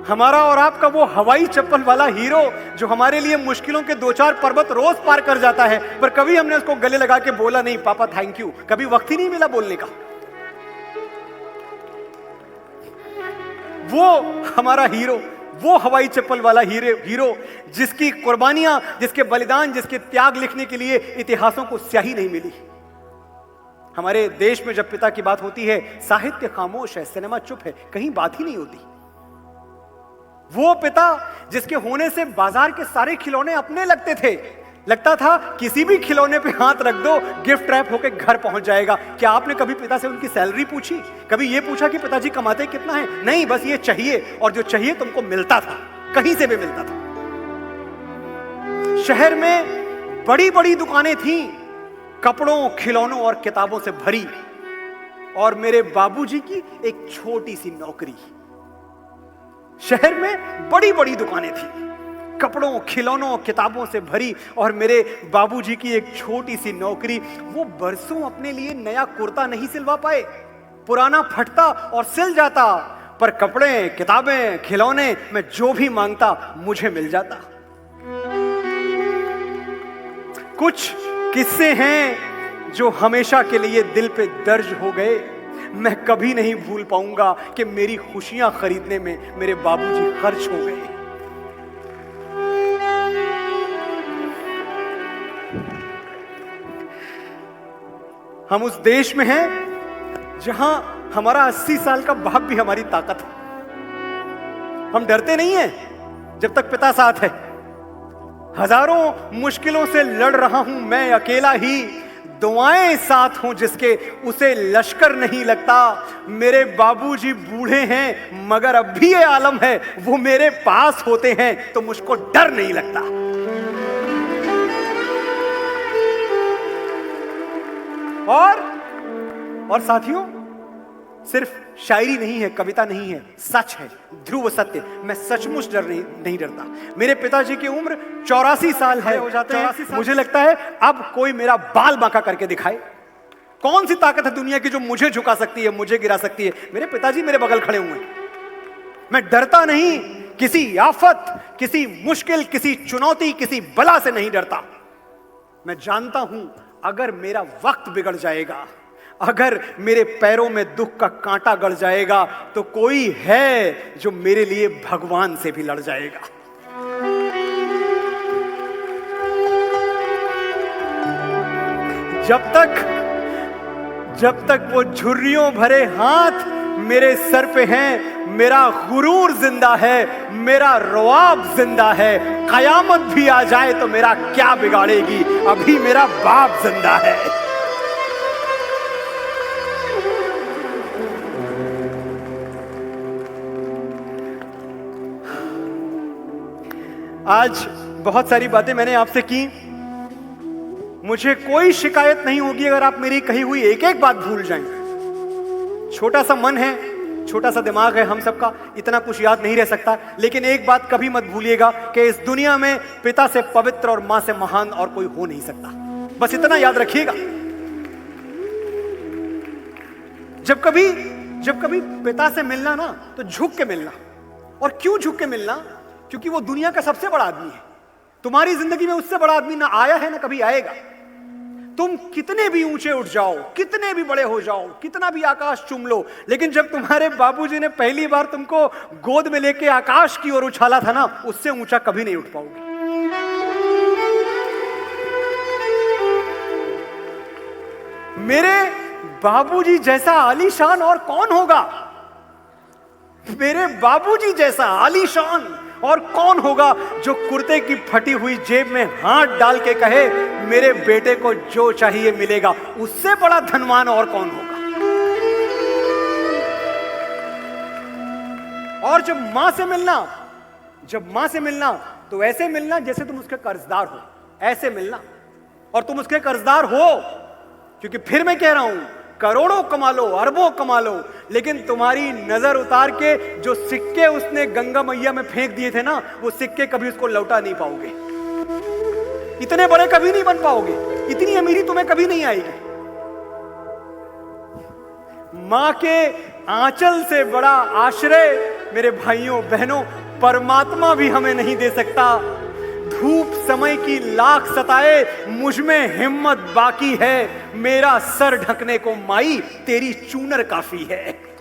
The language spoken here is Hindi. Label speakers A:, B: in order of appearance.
A: हमारा और आपका वो हवाई चप्पल वाला हीरो जो हमारे लिए मुश्किलों के 2-4 पर्वत रोज पार कर जाता है, पर कभी हमने उसको गले लगा के बोला नहीं पापा थैंक यू, कभी वक्त ही नहीं मिला बोलने का। वो हमारा हीरो, वो हवाई चप्पल वाला हीरो जिसकी कुर्बानियां, जिसके बलिदान, जिसके त्याग लिखने के लिए इतिहासों को स्याही नहीं मिली। हमारे देश में जब पिता की बात होती है, साहित्य खामोश है, सिनेमा चुप है, कहीं बात ही नहीं होती। वो पिता जिसके होने से बाजार के सारे खिलौने अपने लगते थे, लगता था किसी भी खिलौने पे हाथ रख दो गिफ्ट रैप होके घर पहुंच जाएगा। क्या आपने कभी पिता से उनकी सैलरी पूछी? कभी ये पूछा कि पिताजी कमाते कितना है? नहीं, बस ये चाहिए, और जो चाहिए तुमको मिलता था, कहीं से भी मिलता था। शहर में बड़ी बड़ी दुकानें थीं, कपड़ों, खिलौनों और किताबों से भरी, और मेरे बाबूजी की एक छोटी सी नौकरी। शहर में बड़ी बड़ी दुकानें थी, कपड़ों, खिलौनों, किताबों से भरी, और मेरे बाबूजी की एक छोटी सी नौकरी। वो बरसों अपने लिए नया कुर्ता नहीं सिलवा पाए, पुराना फटता और सिल जाता, पर कपड़े, किताबें, खिलौने, मैं जो भी मांगता मुझे मिल जाता। कुछ किस्से हैं जो हमेशा के लिए दिल पे दर्ज हो गए। मैं कभी नहीं भूल पाऊंगा कि मेरी खुशियां खरीदने में मेरे बाबूजी खर्च हो गए। हम उस देश में हैं जहां हमारा 80 साल का बाप भी हमारी ताकत है। हम डरते नहीं हैं जब तक पिता साथ है। हजारों मुश्किलों से लड़ रहा हूं मैं अकेला ही, दुआएं साथ हों जिसके उसे लश्कर नहीं लगता। मेरे बाबूजी बूढ़े हैं मगर अब भी ये आलम है, वो मेरे पास होते हैं तो मुझको डर नहीं लगता। और साथियों, सिर्फ शायरी नहीं है, कविता नहीं है, सच है, ध्रुव सत्य। मैं सचमुच नहीं डरता। मेरे पिताजी की उम्र 84 साल है, हो जाते हैं। मुझे लगता है अब कोई मेरा बाल बांका करके दिखाए। कौन सी ताकत है दुनिया की जो मुझे झुका सकती है, मुझे गिरा सकती है? मेरे पिताजी मेरे बगल खड़े हुए हैं। मैं डरता नहीं, किसी आफत, किसी मुश्किल, किसी चुनौती, किसी बला से नहीं डरता। मैं जानता हूं अगर मेरा वक्त बिगड़ जाएगा, अगर मेरे पैरों में दुख का कांटा गड़ जाएगा, तो कोई है जो मेरे लिए भगवान से भी लड़ जाएगा। जब तक वो झुर्रियों भरे हाथ मेरे सर पे हैं, मेरा गुरूर जिंदा है, मेरा रुआब जिंदा है। कयामत भी आ जाए तो मेरा क्या बिगाड़ेगी, अभी मेरा बाप जिंदा है। आज बहुत सारी बातें मैंने आपसे की, मुझे कोई शिकायत नहीं होगी अगर आप मेरी कही हुई एक एक बात भूल जाएं। छोटा सा मन है, छोटा सा दिमाग है हम सबका, इतना कुछ याद नहीं रह सकता। लेकिन एक बात कभी मत भूलिएगा कि इस दुनिया में पिता से पवित्र और मां से महान और कोई हो नहीं सकता। बस इतना याद रखिएगा। जब कभी पिता से मिलना ना, तो झुक के मिलना। और क्यों झुक के मिलना? क्योंकि वो दुनिया का सबसे बड़ा आदमी है। तुम्हारी जिंदगी में उससे बड़ा आदमी ना आया है ना कभी आएगा। तुम कितने भी ऊंचे उठ जाओ, कितने भी बड़े हो जाओ, कितना भी आकाश चूम लो, लेकिन जब तुम्हारे बाबूजी ने पहली बार तुमको गोद में लेके आकाश की ओर उछाला था ना, उससे ऊंचा कभी नहीं उठ पाओगे। मेरे बाबूजी जैसा आलीशान और कौन होगा? मेरे बाबूजी जैसा आलीशान और कौन होगा जो कुर्ते की फटी हुई जेब में हाथ डाल के कहे मेरे बेटे को जो चाहिए मिलेगा? उससे बड़ा धनवान और कौन होगा? और जब मां से मिलना तो ऐसे मिलना जैसे तुम उसके कर्जदार हो, ऐसे मिलना। और तुम उसके कर्जदार हो, क्योंकि फिर मैं कह रहा हूं, करोड़ों कमा लो, अरबों कमा लो, लेकिन तुम्हारी नजर उतार के जो सिक्के उसने गंगा मैया में फेंक दिए थे ना, वो सिक्के कभी उसको लौटा नहीं पाओगे। इतने बड़े कभी नहीं बन पाओगे, इतनी अमीरी तुम्हें कभी नहीं आएगी। मां के आंचल से बड़ा आश्रय मेरे भाइयों बहनों, परमात्मा भी हमें नहीं दे सकता। धूप समय की लाख सताए, मुझ में हिम्मत बाकी है, मेरा सर ढकने को माई तेरी चूनर काफी है।